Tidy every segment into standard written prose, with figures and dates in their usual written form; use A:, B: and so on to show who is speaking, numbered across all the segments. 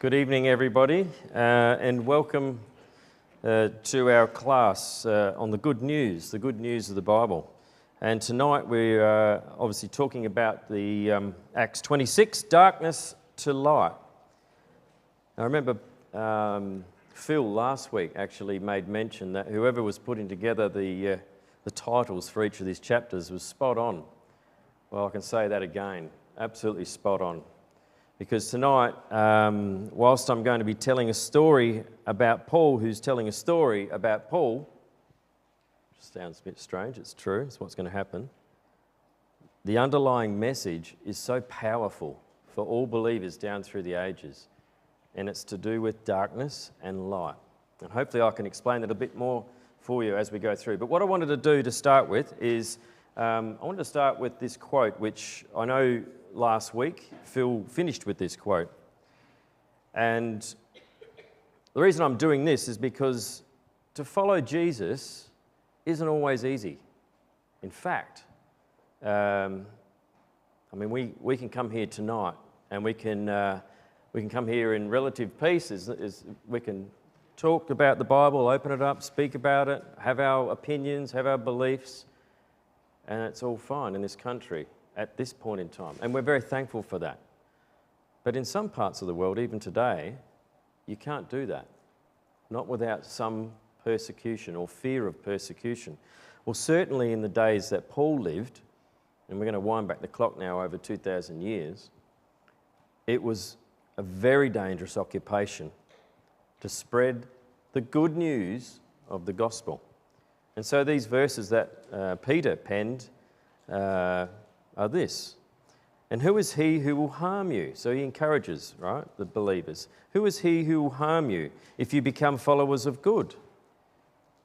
A: Good evening, everybody, and welcome to our class on the good news of the Bible. And tonight we're obviously talking about the Acts 26, darkness to light. I remember Phil last week actually made mention that whoever was putting together the titles for each of these chapters was spot on. Well, I can say that again, absolutely spot on. Because tonight, whilst I'm going to be telling a story about Paul, who's telling a story about Paul, which sounds a bit strange, it's true, it's what's going to happen. The underlying message is so powerful for all believers down through the ages, and it's to do with darkness and light. And hopefully I can explain that a bit more for you as we go through. But what I wanted to do to start with is, I wanted to start with this quote, which I know last week Phil finished with this quote. And the reason I'm doing this is because to follow Jesus isn't always easy. In fact, we can come here tonight and we can come here in relative peace. We can talk about the Bible, open it up, speak about it, have our opinions, have our beliefs, and it's all fine in this country at this point in time. And we're very thankful for that. But in some parts of the world, even today, you can't do that. Not without some persecution or fear of persecution. Well, certainly in the days that Paul lived, and we're going to wind back the clock now over 2,000 years, it was a very dangerous occupation to spread the good news of the gospel. And so these verses that Peter penned are this. And who is he who will harm you? So he encourages, right, the believers. Who is he who will harm you if you become followers of good?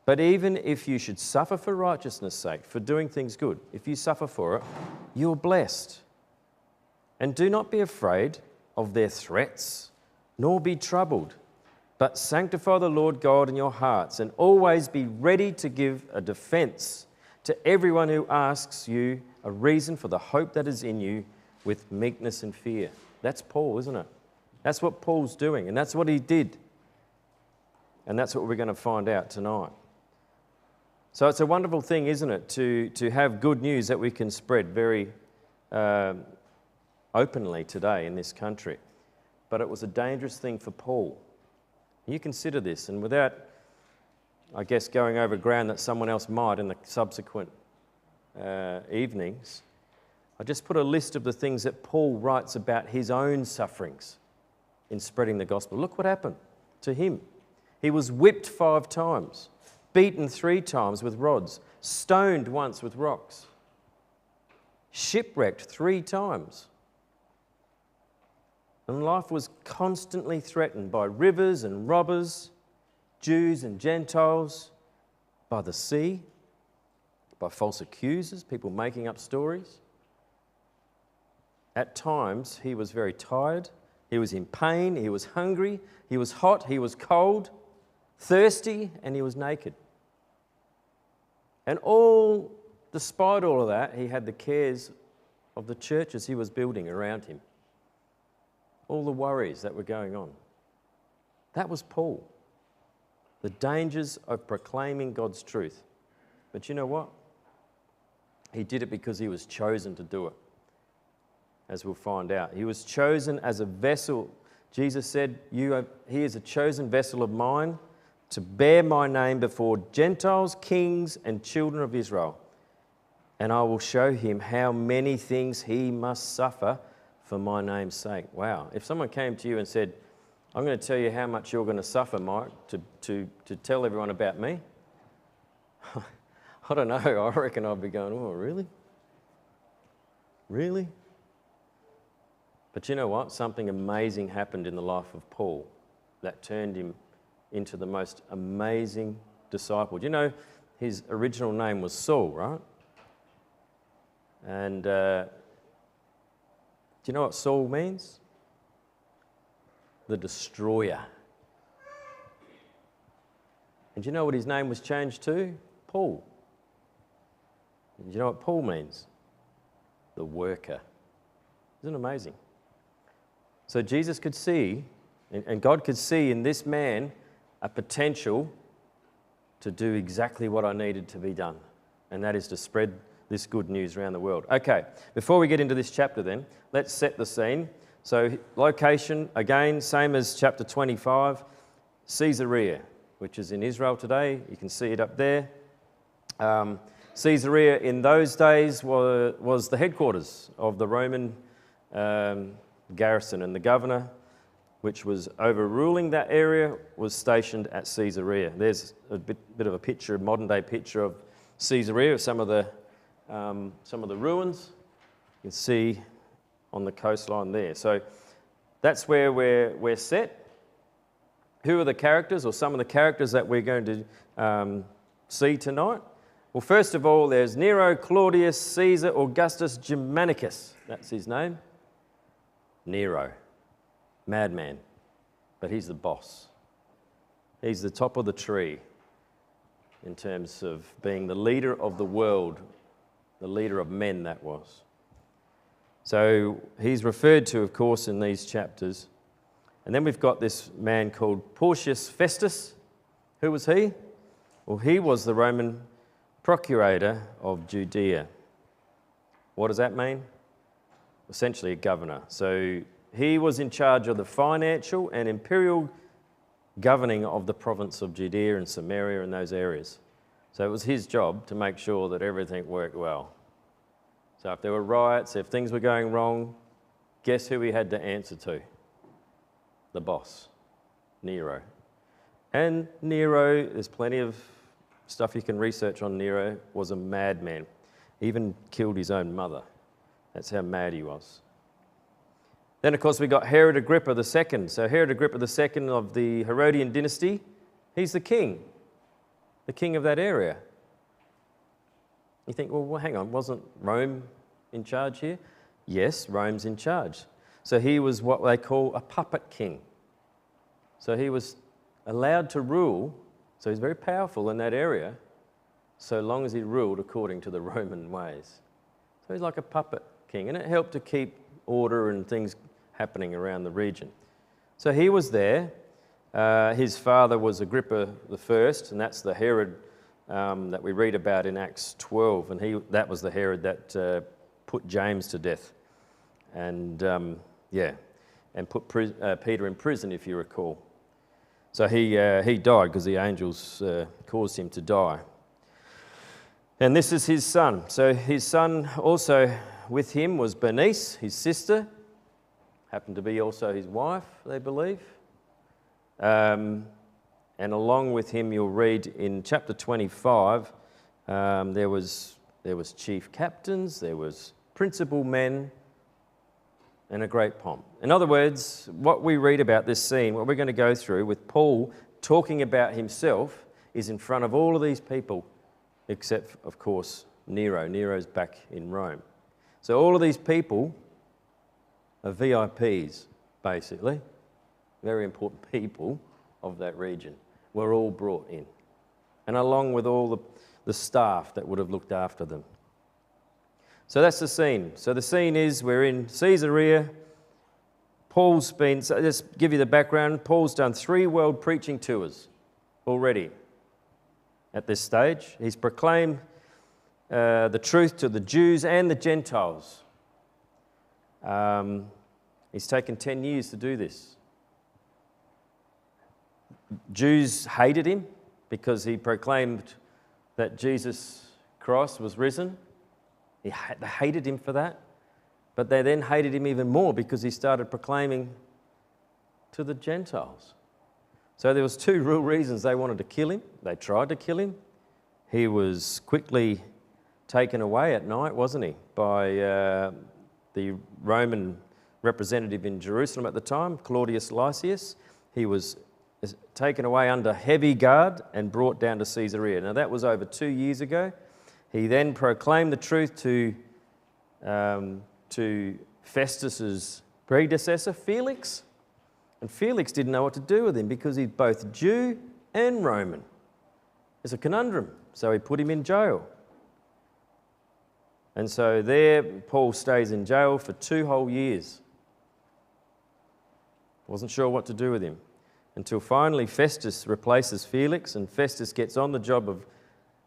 A: But even if you should suffer for righteousness' sake, for doing things good, if you suffer for it, you're blessed. And do not be afraid of their threats, nor be troubled, but sanctify the Lord God in your hearts, and always be ready to give a defense to everyone who asks you a reason for the hope that is in you with meekness and fear. That's Paul, isn't it? That's what Paul's doing, and that's what he did. And that's what we're going to find out tonight. So it's a wonderful thing, isn't it, to have good news that we can spread very openly today in this country. But it was a dangerous thing for Paul. You consider this, and without, I guess, going over ground that someone else might in the subsequent evenings, I just put a list of the things that Paul writes about his own sufferings in spreading the gospel. Look what happened to him. He was whipped 5 times, beaten 3 times with rods, stoned once with rocks, shipwrecked 3 times. And life was constantly threatened by rivers and robbers, Jews and Gentiles, by the sea, by false accusers, people making up stories. At times, he was very tired, he was in pain, he was hungry, he was hot, he was cold, thirsty, and he was naked. And despite all of that, he had the cares of the churches he was building around him. All the worries that were going on. That was Paul. The dangers of proclaiming God's truth. But you know what? He did it because he was chosen to do it, as we'll find out. He was chosen as a vessel. Jesus said, he is a chosen vessel of mine to bear my name before Gentiles, kings, and children of Israel. And I will show him how many things he must suffer for my name's sake. Wow. If someone came to you and said, I'm going to tell you how much you're going to suffer, Mike, to tell everyone about me, I don't know, I reckon I'd be going, oh, really? Really? But you know what? Something amazing happened in the life of Paul that turned him into the most amazing disciple. Do you know his original name was Saul, right? And do you know what Saul means? The destroyer. And do you know what his name was changed to? Paul. And do you know what Paul means? The worker. Isn't it amazing? So Jesus could see And God could see in this man a potential to do exactly what I needed to be done, and that is to spread this good news around the world. Okay, before we get into this chapter then, let's set the scene. So location, again, same as chapter 25, Caesarea, which is in Israel today. You can see it up there. Caesarea in those days was the headquarters of the Roman garrison, and the governor, which was overruling that area, was stationed at Caesarea. There's a bit of a picture, a modern-day picture of Caesarea, some of the ruins you can see on the coastline there. So that's where we're set. Who are the characters, or some of the characters that we're going to see tonight? Well, first of all, there's Nero, Claudius, Caesar, Augustus, Germanicus. That's his name. Nero. Madman. But he's the boss. He's the top of the tree in terms of being the leader of the world, the leader of men that was. So he's referred to, of course, in these chapters. And then we've got this man called Porcius Festus. Who was he? Well, he was the Roman procurator of Judea. What does that mean? Essentially a governor. So he was in charge of the financial and imperial governing of the province of Judea and Samaria and those areas. So it was his job to make sure that everything worked well. So if there were riots, if things were going wrong, guess who he had to answer to? The boss, Nero. And Nero, there's plenty of stuff you can research on Nero, was a madman. He even killed his own mother. That's how mad he was. Then, of course, we got Herod Agrippa II. So Herod Agrippa II of the Herodian dynasty, he's the king of that area. You think, well, hang on, wasn't Rome in charge here? Yes, Rome's in charge. So he was what they call a puppet king. So he was allowed to rule, so he's very powerful in that area, so long as he ruled according to the Roman ways. So he's like a puppet king, and it helped to keep order and things happening around the region. So he was there. His father was Agrippa I, and that's the Herod that we read about in Acts 12, and that was the Herod that put James to death, and put Peter in prison, if you recall. So he died because the angels caused him to die. And this is his son. So his son also with him was Bernice, his sister, happened to be also his wife, they believe. And along with him, you'll read in chapter 25, there was chief captains, there was principal men, and a great pomp. In other words, what we read about this scene, what we're going to go through with Paul talking about himself, is in front of all of these people, except, of course, Nero. Nero's back in Rome. So all of these people are VIPs, basically, very important people of that region, were all brought in, and along with all the staff that would have looked after them. So that's the scene. So the scene is we're in Caesarea. Paul's been, so just give you the background, Paul's done 3 world preaching tours already at this stage. He's proclaimed the truth to the Jews and the Gentiles. He's taken 10 years to do this. Jews hated him because he proclaimed that Jesus Christ was risen. They hated him for that. But they then hated him even more because he started proclaiming to the Gentiles. So there was 2 real reasons they wanted to kill him. They tried to kill him. He was quickly taken away at night, wasn't he, by the Roman representative in Jerusalem at the time, Claudius Lysias. He was taken away under heavy guard and brought down to Caesarea. Now that was over 2 years ago. He then proclaimed the truth to Festus's predecessor, Felix. And Felix didn't know what to do with him because he's both Jew and Roman. It's a conundrum. So he put him in jail. And so there, Paul stays in jail for 2 whole years. Wasn't sure what to do with him. Until finally Festus replaces Felix, and Festus gets on the job of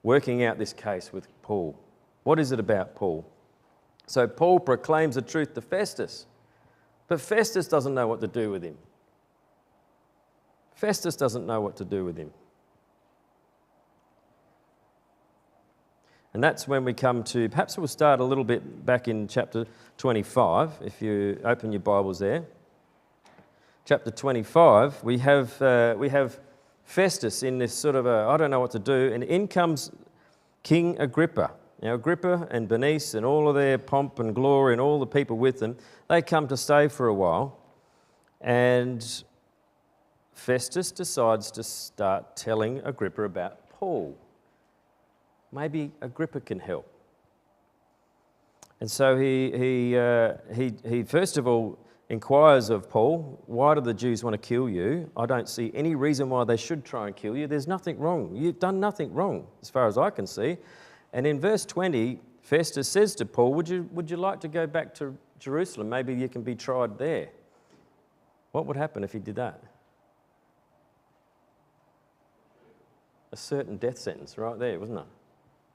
A: working out this case with Paul. What is it about Paul? So Paul proclaims the truth to Festus, but Festus doesn't know what to do with him. Festus doesn't know what to do with him. And that's when we come to, perhaps we'll start a little bit back in chapter 25, if you open your Bibles there. Chapter 25, we have Festus in this sort of I don't know what to do, and in comes King Agrippa. Now Agrippa and Bernice and all of their pomp and glory and all the people with them, they come to stay for a while, and Festus decides to start telling Agrippa about Paul. Maybe Agrippa can help. And so he first of all inquires of Paul, why do the Jews want to kill you? I don't see any reason why they should try and kill you. There's nothing wrong. You've done nothing wrong, as far as I can see. And in verse 20, Festus says to Paul, would you like to go back to Jerusalem? Maybe you can be tried there. What would happen if he did that? A certain death sentence right there, wasn't it?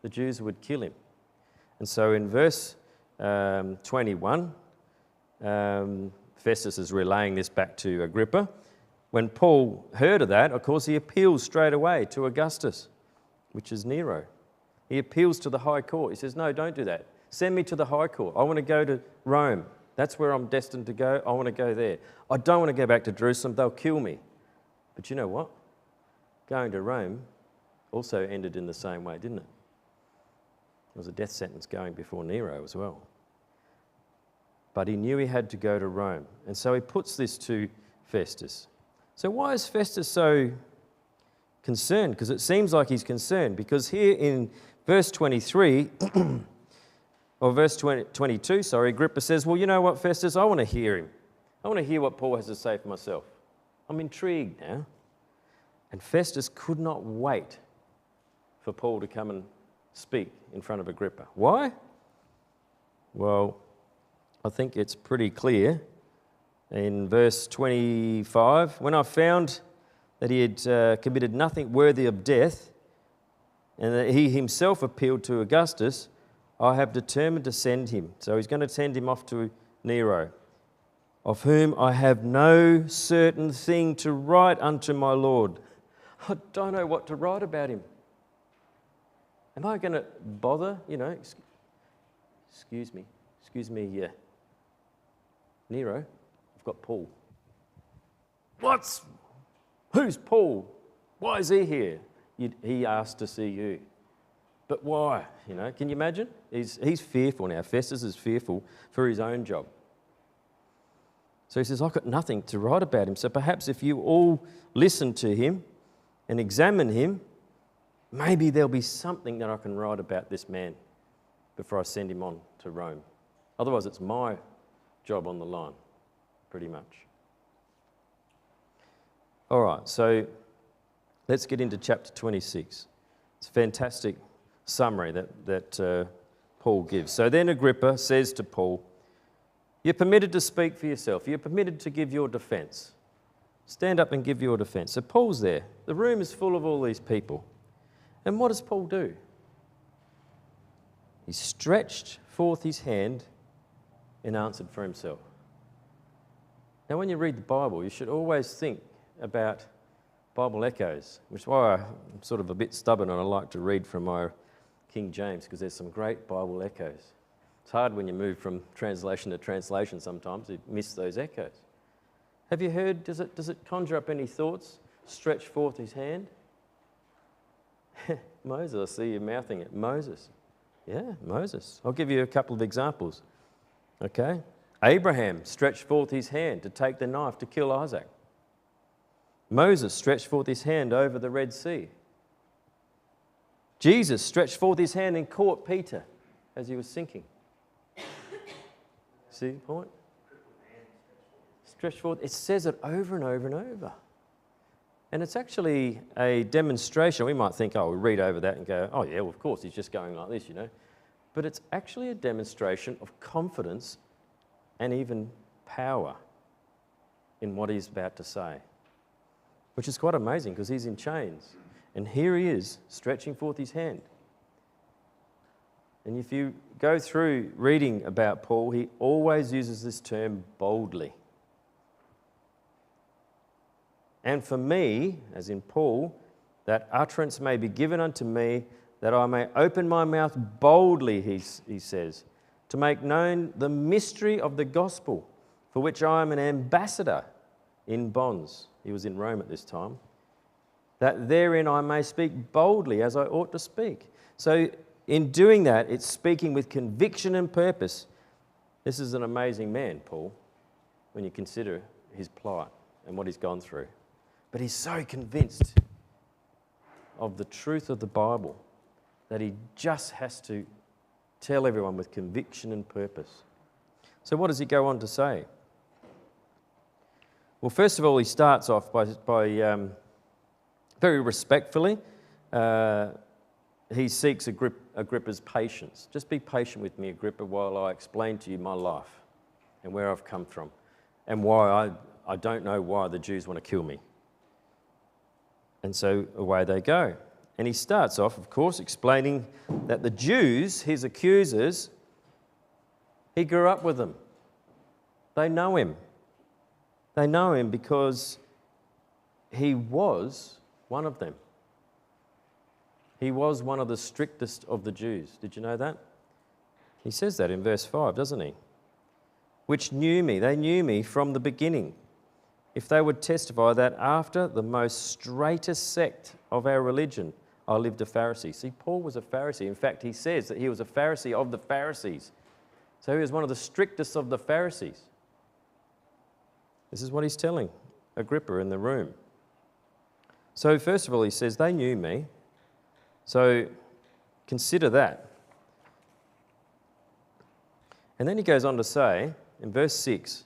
A: The Jews would kill him. And so in verse 21, Festus is relaying this back to Agrippa. When Paul heard of that, of course, he appeals straight away to Augustus, which is Nero. He appeals to the high court. He says, no, don't do that. Send me to the high court. I want to go to Rome. That's where I'm destined to go. I want to go there. I don't want to go back to Jerusalem. They'll kill me. But you know what? Going to Rome also ended in the same way, didn't it? There was a death sentence going before Nero as well. But he knew he had to go to Rome. And so he puts this to Festus. So why is Festus so concerned? Because it seems like he's concerned. Because here in verse 23, or verse 22, Agrippa says, well, you know what, Festus, I want to hear him. I want to hear what Paul has to say for myself. I'm intrigued now. And Festus could not wait for Paul to come and speak in front of Agrippa. Why? Well, I think it's pretty clear in verse 25. When I found that he had committed nothing worthy of death, and that he himself appealed to Augustus, I have determined to send him. So he's going to send him off to Nero, of whom I have no certain thing to write unto my Lord. I don't know what to write about him. Am I going to bother, excuse me, Nero, I've got Paul. Who's Paul? Why is he here? He asked to see you. But why? Can you imagine? He's fearful now. Festus is fearful for his own job. So he says, I've got nothing to write about him. So perhaps if you all listen to him and examine him, maybe there'll be something that I can write about this man before I send him on to Rome. Otherwise, it's my job on the line, pretty much. All right, so let's get into chapter 26. It's a fantastic summary that Paul gives. So then Agrippa says to Paul, you're permitted to speak for yourself. You're permitted to give your defence. Stand up and give your defence. So Paul's there. The room is full of all these people. And what does Paul do? He stretched forth his hand and answered for himself. Now, when you read the Bible, you should always think about Bible echoes, which is why I'm sort of a bit stubborn and I like to read from my King James, because there's some great Bible echoes. It's hard when you move from translation to translation sometimes, you miss those echoes. Have you heard, does it conjure up any thoughts? Stretch forth his hand? Moses, I see you mouthing it. Moses. Yeah, Moses. I'll give you a couple of examples. Okay. Abraham stretched forth his hand to take the knife to kill Isaac. Moses stretched forth his hand over the Red Sea. Jesus stretched forth his hand and caught Peter as he was sinking. See the point? Stretched forth. It says it over and over and over. And it's actually a demonstration. We might think, we read over that and go, oh yeah, well of course he's just going like this, But it's actually a demonstration of confidence and even power. in what he's about to say, which is quite amazing because he's in chains. And here he is, stretching forth his hand. And if you go through reading about Paul, he always uses this term boldly. And for me, as in Paul, that utterance may be given unto me, that I may open my mouth boldly, he says, to make known the mystery of the gospel, for which I am an ambassador in bonds. He was in Rome at this time. That therein I may speak boldly as I ought to speak. So in doing that, it's speaking with conviction and purpose. This is an amazing man, Paul, when you consider his plight and what he's gone through. But he's so convinced of the truth of the Bible that he just has to tell everyone with conviction and purpose. So what does he go on to say? Well, first of all, he starts off by very respectfully, he seeks Agrippa's patience. Just be patient with me, Agrippa, while I explain to you my life and where I've come from and why I don't know why the Jews want to kill me. And so away they go. And he starts off, of course, explaining that the Jews, his accusers, he grew up with them. They know him. They know him because he was one of them. He was one of the strictest of the Jews. Did you know that? He says that in verse 5, doesn't he? Which knew me. They knew me from the beginning. If they would testify that after the most straightest sect of our religion, I lived a Pharisee. See, Paul was a Pharisee. In fact, he says that he was a Pharisee of the Pharisees. So he was one of the strictest of the Pharisees. This is what he's telling Agrippa in the room. So first of all, he says, they knew me. So consider that. And then he goes on to say, in verse 6,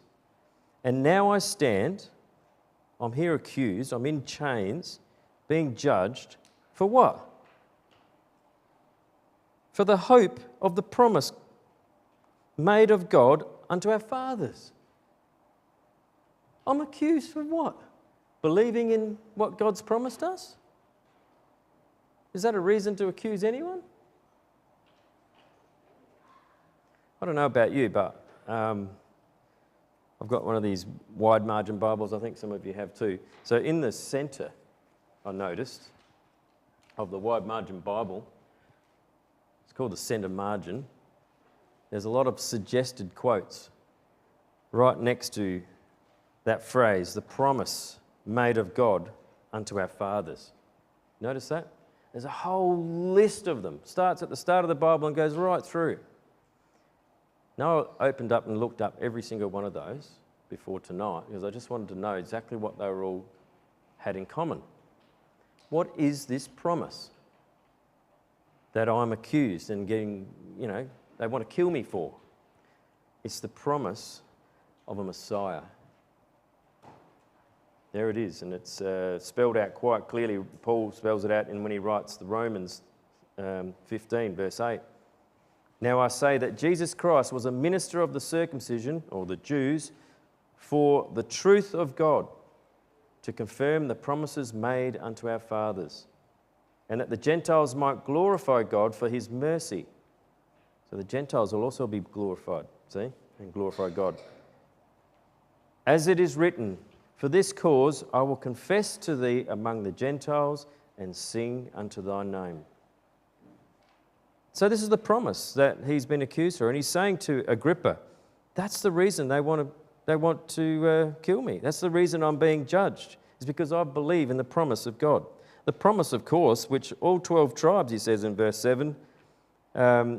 A: and now I stand, I'm here accused, I'm in chains, being judged, for what? For the hope of the promise made of God unto our fathers. I'm accused for what? Believing in what God's promised us? Is that a reason to accuse anyone? I don't know about you, but I've got one of these wide margin Bibles. I think some of you have too. So in the centre, I noticed, of the wide margin Bible, it's called the centre margin, there's a lot of suggested quotes right next to that phrase, the promise made of God unto our fathers. Notice that? There's a whole list of them. Starts at the start of the Bible and goes right through. Now I opened up and looked up every single one of those before tonight because I just wanted to know exactly what they were all had in common. What is this promise that I'm accused and getting, they want to kill me for? It's the promise of a Messiah. There it is, and it's spelled out quite clearly. Paul spells it out when he writes the Romans 15, verse 8. Now I say that Jesus Christ was a minister of the circumcision, or the Jews, for the truth of God, to confirm the promises made unto our fathers, and that the Gentiles might glorify God for his mercy. So the Gentiles will also be glorified, see, and glorify God. As it is written, for this cause I will confess to thee among the Gentiles and sing unto thy name. So this is the promise that he's been accused for. And he's saying to Agrippa, that's the reason they want to kill me. That's the reason I'm being judged, is because I believe in the promise of God. The promise, of course, which all 12 tribes, he says in verse 7,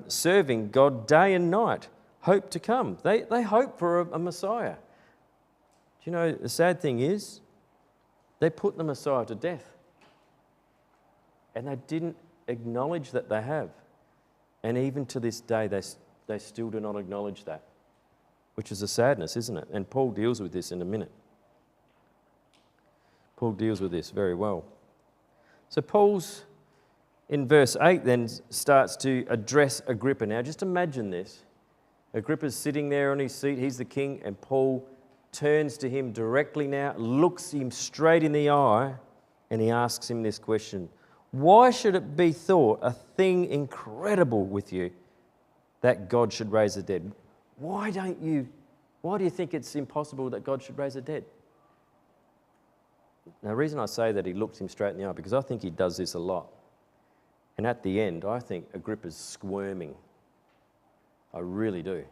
A: serving God day and night, hope to come. They hope for a Messiah. Do you know, the sad thing is, they put the Messiah to death. And they didn't acknowledge that they have. And even to this day, they still do not acknowledge that, which is a sadness, isn't it? And Paul deals with this in a minute. Paul deals with this very well. So Paul's, in verse 8 then, starts to address Agrippa. Now just imagine this. Agrippa's sitting there on his seat, he's the king, and Paul turns to him directly now, looks him straight in the eye, and he asks him this question: why should it be thought a thing incredible with you that God should raise the dead? Why do you think it's impossible that God should raise the dead? Now, the reason I say that he looked him straight in the eye, because I think he does this a lot. And at the end, I think Agrippa's squirming. I really do.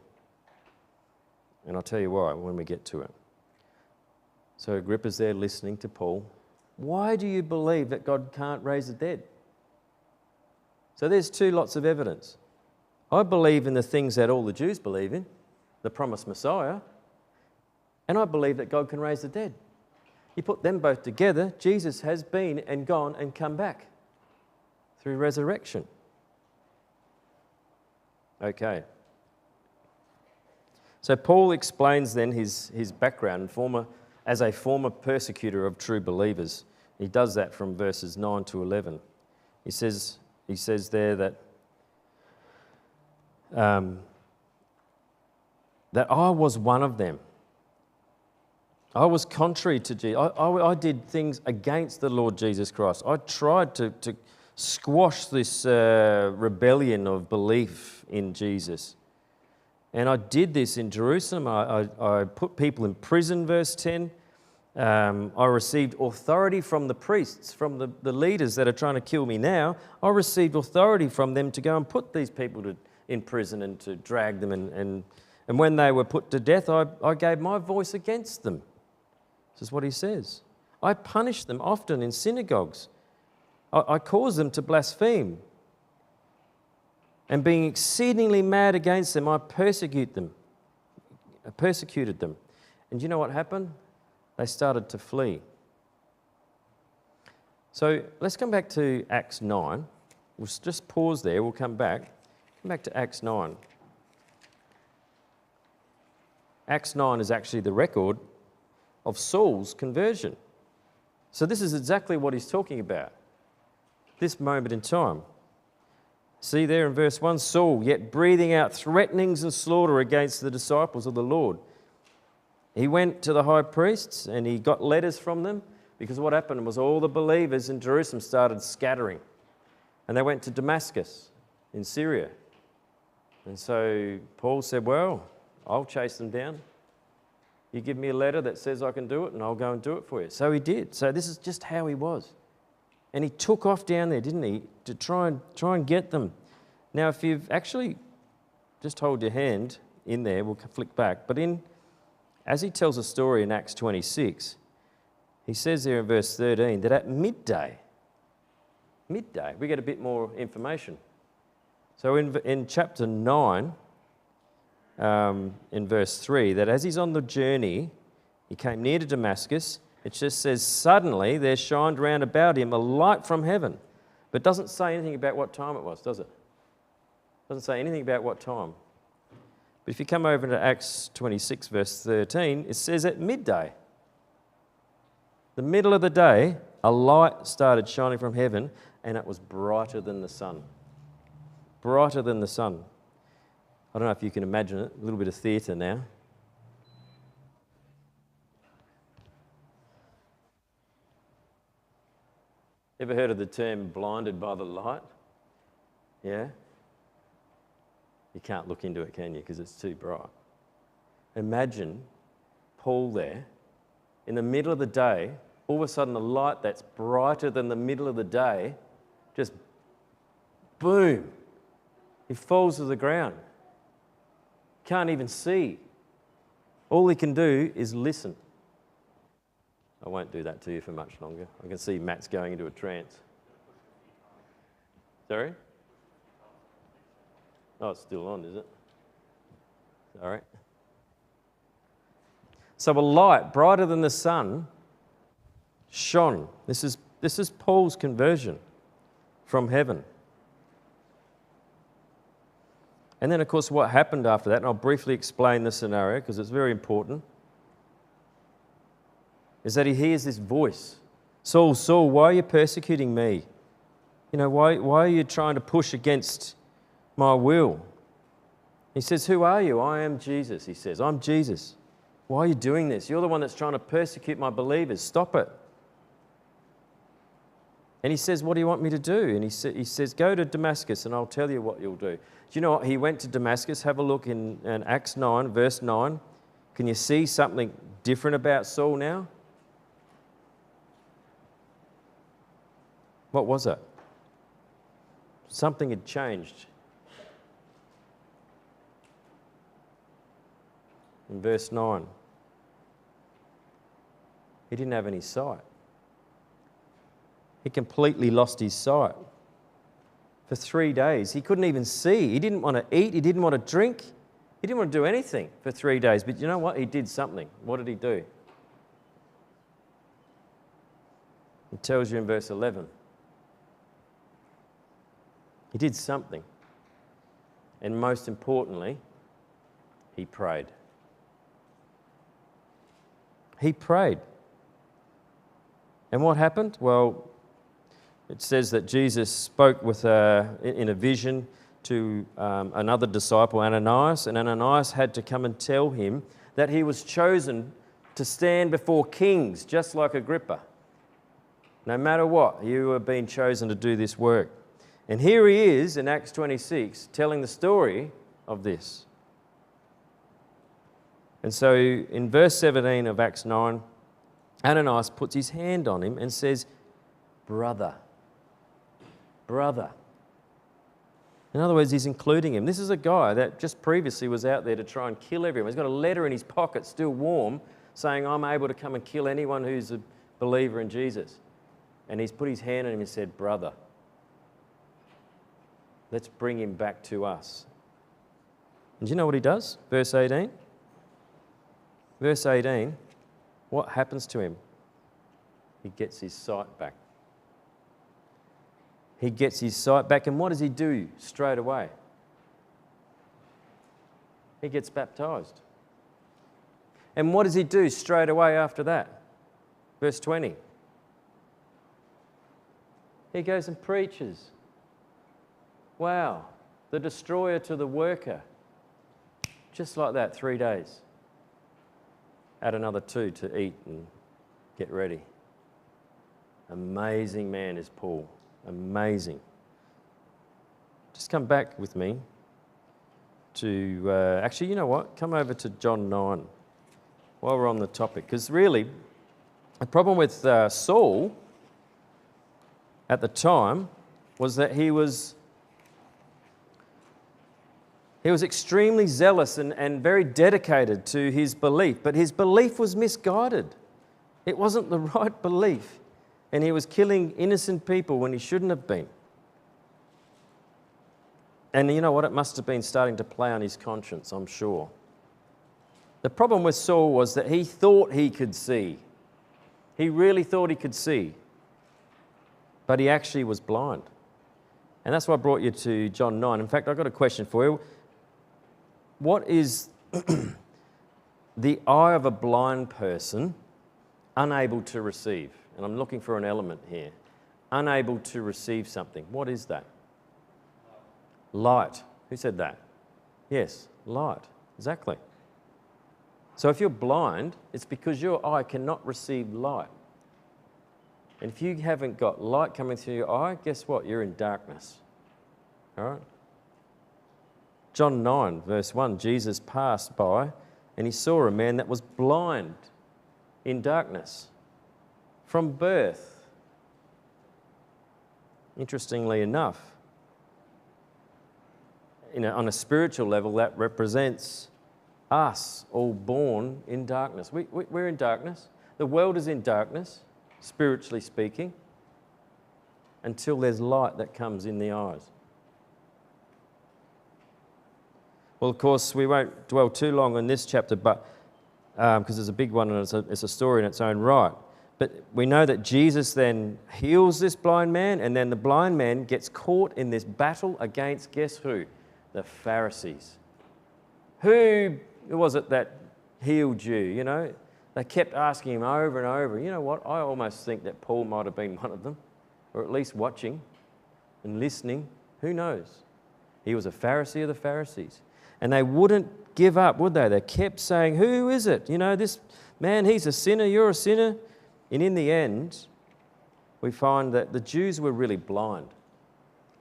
A: And I'll tell you why when we get to it. So Agrippa's there listening to Paul. Why do you believe that God can't raise the dead? So there's two lots of evidence. I believe in the things that all the Jews believe in, the promised Messiah, and I believe that God can raise the dead. You put them both together, Jesus has been and gone and come back through resurrection. Okay. So Paul explains then his background as a former persecutor of true believers. He does that from verses 9 to 11. He says there that I was one of them. I was contrary to Jesus. I did things against the Lord Jesus Christ. I tried to squash this rebellion of belief in Jesus. And I did this in Jerusalem. I put people in prison, verse 10. I received authority from the priests, from the leaders that are trying to kill me now. I received authority from them to go and put these people in prison and to drag them. And when they were put to death, I gave my voice against them. This is what he says. I punished them often in synagogues. I caused them to blaspheme. And being exceedingly mad against them, I persecuted them. And do you know what happened? They started to flee. So let's come back to Acts 9. We'll just pause there. We'll come back. Come back to Acts 9. Acts 9 is actually the record of Saul's conversion. So this is exactly what he's talking about, this moment in time. See there in verse 1, Saul, yet breathing out threatenings and slaughter against the disciples of the Lord. He went to the high priests and he got letters from them, because what happened was all the believers in Jerusalem started scattering. And they went to Damascus in Syria. And so Paul said, well, I'll chase them down. You give me a letter that says I can do it and I'll go and do it for you. So he did. So this is just how he was. And he took off down there, didn't he, to try and get them. Now, if you've actually just hold your hand in there, we'll flick back. But as he tells a story in Acts 26, he says there in verse 13 that at midday, we get a bit more information. So in chapter 9, in verse 3, that as he's on the journey, he came near to Damascus. It just says, suddenly there shined round about him a light from heaven. But it doesn't say anything about what time it was, does it? It doesn't say anything about what time. But if you come over to Acts 26, verse 13, it says at midday, the middle of the day, a light started shining from heaven, and it was brighter than the sun. Brighter than the sun. I don't know if you can imagine it, a little bit of theatre now. Ever heard of the term blinded by the light? Yeah? You can't look into it, can you? Because it's too bright. Imagine Paul there, in the middle of the day, all of a sudden a light that's brighter than the middle of the day, just boom, he falls to the ground. Can't even see. All he can do is listen. I won't do that to you for much longer. I can see Matt's going into a trance. Sorry? Oh, it's still on, is it? All right. So a light brighter than the sun shone. This is Paul's conversion from heaven. And then, of course, what happened after that, and I'll briefly explain the scenario because it's very important, is that he hears this voice. Saul, Saul, why are you persecuting me? You know, why are you trying to push against my will? He says, who are you? I am Jesus, he says. I'm Jesus. Why are you doing this? You're the one that's trying to persecute my believers. Stop it. And he says, what do you want me to do? And he says, go to Damascus and I'll tell you what you'll do. Do you know what? He went to Damascus. Have a look in Acts 9, verse 9. Can you see something different about Saul now? What was it? Something had changed. In verse 9, he didn't have any sight. He completely lost his sight. For 3 days, he couldn't even see. He didn't want to eat. He didn't want to drink. He didn't want to do anything for 3 days. But you know what? He did something. What did he do? It tells you in verse 11. He did something. And most importantly, he prayed. He prayed. And what happened? Well, it says that Jesus spoke in a vision to another disciple, Ananias, and Ananias had to come and tell him that he was chosen to stand before kings, just like Agrippa. No matter what, you have been chosen to do this work. And here he is in Acts 26 telling the story of this. And so in verse 17 of Acts 9, Ananias puts his hand on him and says, brother. In other words, he's including him. This is a guy that just previously was out there to try and kill everyone. He's got a letter in his pocket, still warm, saying, I'm able to come and kill anyone who's a believer in Jesus. And he's put his hand on him and said, brother, let's bring him back to us. And do you know what he does? Verse 18. Verse 18, what happens to him? He gets his sight back. He gets his sight back, and what does he do straight away? He gets baptized. And what does he do straight away after that? Verse 20. He goes and preaches. Wow, the destroyer to the worker. Just like that, 3 days. Add another 2 to eat and get ready. Amazing man is Paul. Amazing. Just come back with me to, actually, you know what? Come over to John 9 while we're on the topic. Because really, the problem with Saul at the time was that he was extremely zealous and very dedicated to his belief, but his belief was misguided. It wasn't the right belief, and he was killing innocent people when he shouldn't have been. And you know what? It must have been starting to play on his conscience, I'm sure. The problem with Saul was that he thought he could see. He really thought he could see, but he actually was blind. And that's why I brought you to John 9. In fact, I've got a question for you. What is the eye of a blind person unable to receive? And I'm looking for an element here. Unable to receive something. What is that? Light. Who said that? Yes, light. Exactly. So if you're blind, it's because your eye cannot receive light. And if you haven't got light coming through your eye, guess what? You're in darkness. All right? John 9, verse 1, Jesus passed by and he saw a man that was blind in darkness from birth. Interestingly enough, on a spiritual level, that represents us all born in darkness. We're in darkness. The world is in darkness, spiritually speaking, until there's light that comes in the eyes. Well, of course, we won't dwell too long on this chapter, but because it's a big one and it's a story in its own right. But we know that Jesus then heals this blind man, and then the blind man gets caught in this battle against, guess who? The Pharisees. Who was it that healed you? They kept asking him over and over. You know what? I almost think that Paul might have been one of them, or at least watching and listening. Who knows? He was a Pharisee of the Pharisees. And they wouldn't give up, would they? They kept saying, who is it? You know, this man, he's a sinner, you're a sinner. And in the end, we find that the Jews were really blind.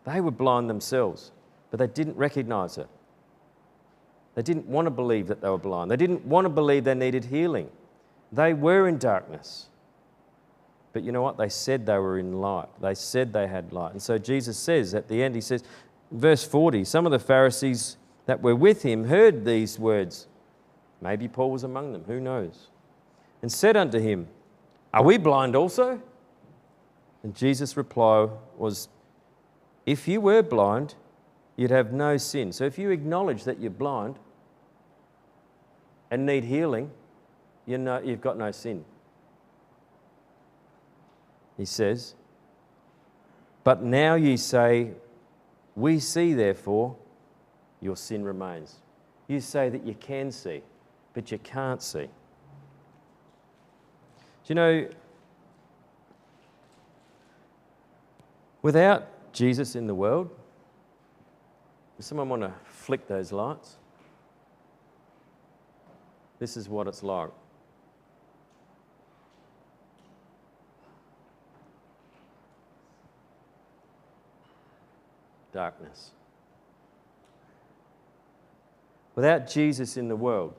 A: They were blind themselves, but they didn't recognize it. They didn't want to believe that they were blind. They didn't want to believe they needed healing. They were in darkness. But you know what? They said they were in light. They said they had light. And so Jesus says at the end, he says, verse 40, some of the Pharisees that were with him heard these words. Maybe Paul was among them, who knows? And said unto him, are we blind also? And Jesus' reply was, if you were blind, you'd have no sin. So if you acknowledge that you're blind and need healing, you've got no sin. He says, but now ye say, we see therefore, your sin remains. You say that you can see, but you can't see. Do you know, without Jesus in the world, does someone want to flick those lights? This is what it's like. Darkness. Without Jesus in the world.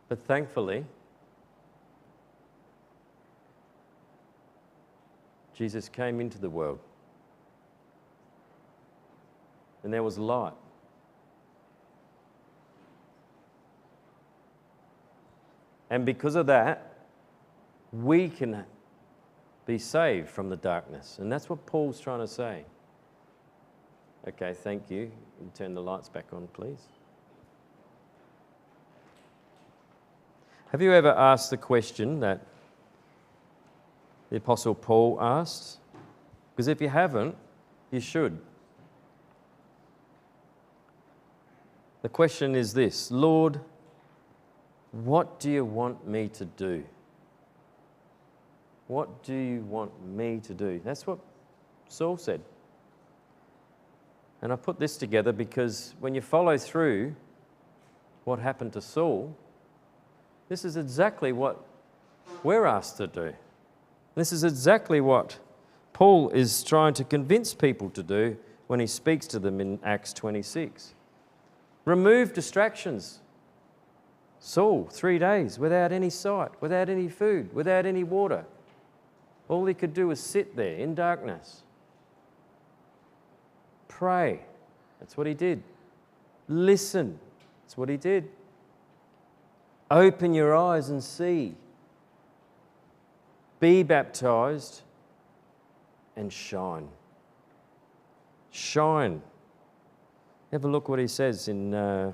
A: But thankfully, Jesus came into the world. And there was light. And because of that, we can be saved from the darkness. And that's what Paul's trying to say. Okay, thank you. You can turn the lights back on, please. Have you ever asked the question that the Apostle Paul asked? Because if you haven't, you should. The question is this: Lord, what do you want me to do? What do you want me to do? That's what Saul said. And I put this together because when you follow through what happened to Saul, this is exactly what we're asked to do. This is exactly what Paul is trying to convince people to do when he speaks to them in Acts 26. Remove distractions. Saul, 3 days without any sight, without any food, without any water. All he could do was sit there in darkness. Pray. That's what he did. Listen. That's what he did. Open your eyes and see. Be baptized and shine. Shine. Have a look what he says in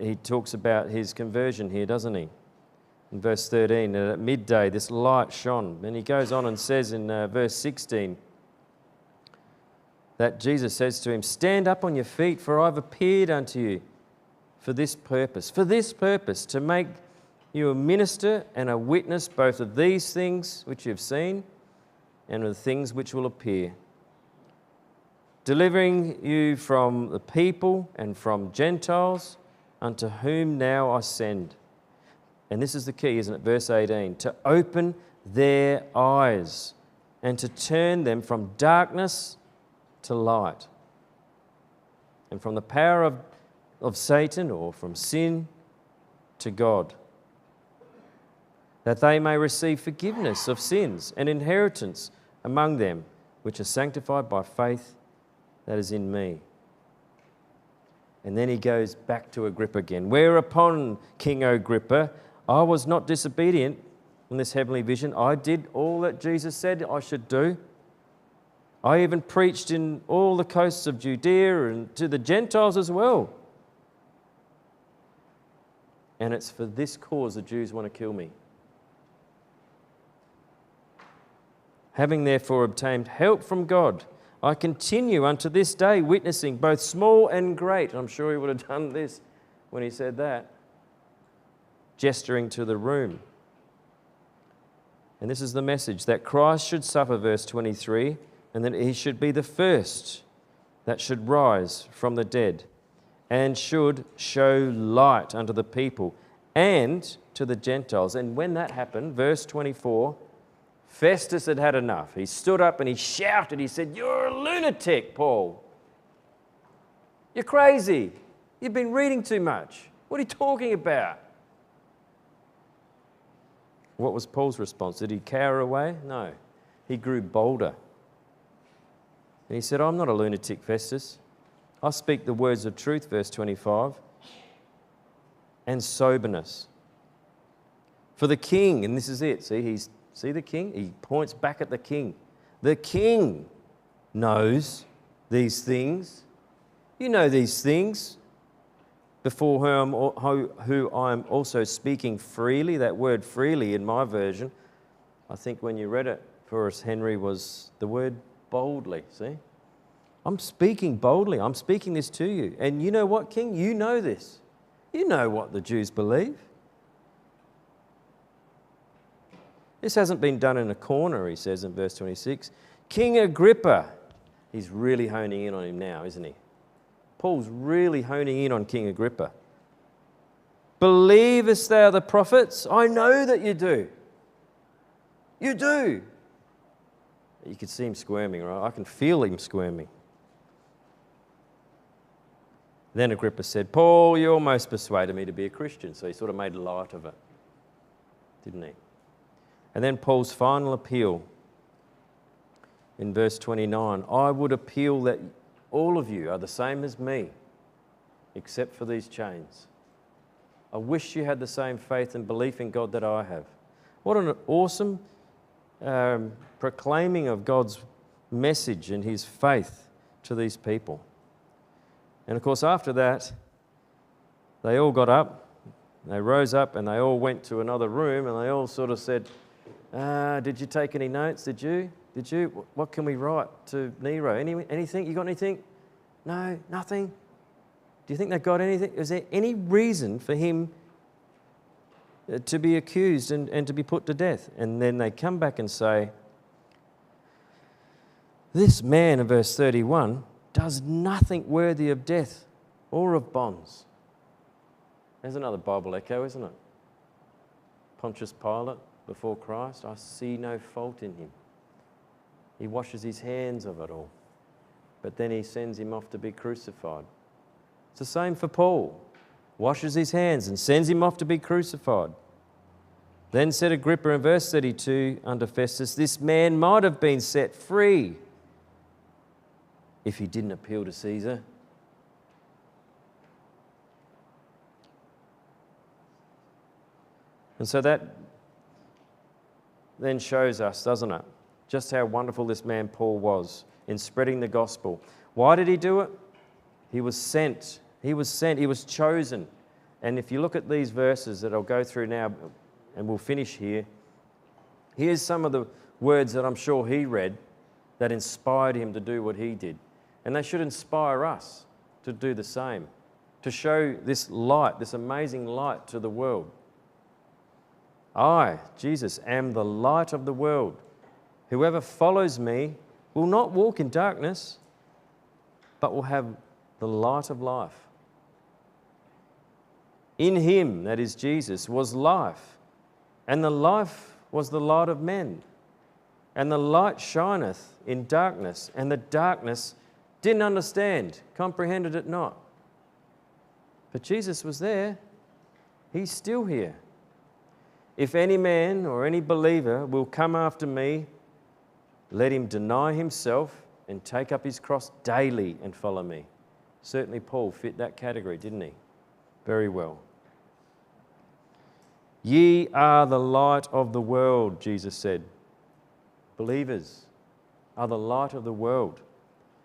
A: he talks about his conversion here, doesn't he? In verse 13, at midday this light shone. And he goes on and says in verse 16 that Jesus says to him, stand up on your feet, for I've appeared unto you for this purpose, to make you a minister and a witness both of these things which you've seen and of the things which will appear, delivering you from the people and from Gentiles, unto whom now I send. And this is the key, isn't it? Verse 18, to open their eyes and to turn them from darkness to light, and from the power of Satan, or from sin, to God, that they may receive forgiveness of sins and inheritance among them which are sanctified by faith that is in me. And then he goes back to Agrippa again. Whereupon, King Agrippa, I was not disobedient in this heavenly vision. I did all that Jesus said I should do. I even preached in all the coasts of Judea and to the Gentiles as well. And it's for this cause the Jews want to kill me. Having therefore obtained help from God, I continue unto this day witnessing both small and great. I'm sure he would have done this when he said that, gesturing to the room. And this is the message, that Christ should suffer, verse 23, and that he should be the first that should rise from the dead, and should show light unto the people and to the Gentiles. And when that happened, verse 24, Festus had had enough. He stood up and he shouted. He said, "You're a lunatic, Paul. You're crazy. You've been reading too much. What are you talking about?" What was Paul's response? Did he cower away? No. He grew bolder. And he said, "I'm not a lunatic, Festus. I speak the words of truth," verse 25, "and soberness. For the king," and this is it, see the king? He points back at the king. "The king knows these things. You know these things, before who I am also speaking freely." That word freely in my version, I think when you read it for us, Henry, was the word boldly, see? I'm speaking boldly. I'm speaking this to you. And you know what, king? You know this. You know what the Jews believe. This hasn't been done in a corner, he says in verse 26. "King Agrippa," he's really honing in on him now, isn't he? Paul's really honing in on King Agrippa. "Believest thou the prophets?" I know that you do. You do. You could see him squirming, right? I can feel him squirming. Then Agrippa said, "Paul, you almost persuaded me to be a Christian." So he sort of made light of it, didn't he? And then Paul's final appeal in verse 29, "I would appeal that all of you are the same as me, except for these chains. I wish you had the same faith and belief in God that I have." What an awesome proclaiming of God's message and his faith to these people. And of course, after that, they all got up, they rose up, and they all went to another room, and they all sort of said, "Did you take any notes? Did you? What can we write to Nero? Anything? You got anything?" "No, nothing." Do you think they got anything? Is there any reason for him to be accused and to be put to death? And then they come back and say, "This man," in verse 31, "does nothing worthy of death or of bonds." There's another Bible echo, isn't it? Pontius Pilate before Christ, "I see no fault in him. He washes his hands of it all." But then he sends him off to be crucified. It's the same for Paul. Washes his hands and sends him off to be crucified. Then said Agrippa in verse 32 unto Festus, "This man might have been set free if he didn't appeal to Caesar." And so that then shows us, doesn't it, just how wonderful this man Paul was in spreading the gospel. Why did he do it? He was sent. He was chosen. And if you look at these verses that I'll go through now, and we'll finish here, here's some of the words that I'm sure he read that inspired him to do what he did. And they should inspire us to do the same, to show this light, this amazing light to the world. "I, Jesus, am the light of the world. Whoever follows me will not walk in darkness, but will have the light of life. In him," that is Jesus, "was life, and the life was the light of men. And the light shineth in darkness, and the darkness didn't understand, comprehended it not." But Jesus was there. He's still here. "If any man or any believer will come after me, let him deny himself and take up his cross daily and follow me." Certainly Paul fit that category, didn't he? Very well. "Ye are the light of the world," Jesus said. Believers are the light of the world.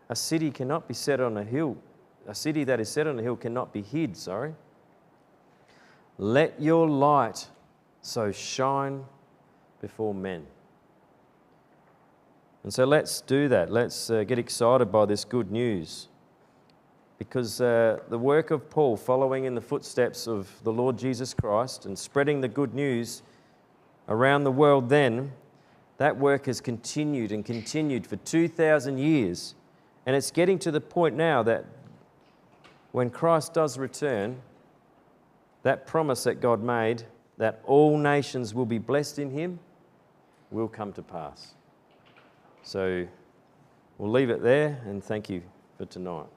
A: A city cannot be set on a hill. A city that is set on a hill cannot be hid, "Let your light so shine before men." And so let's do that. Let's get excited by this good news. Because the work of Paul, following in the footsteps of the Lord Jesus Christ and spreading the good news around the world then, that work has continued and continued for 2,000 years. And it's getting to the point now that when Christ does return, that promise that God made, that all nations will be blessed in him, will come to pass. So we'll leave it there, and thank you for tonight.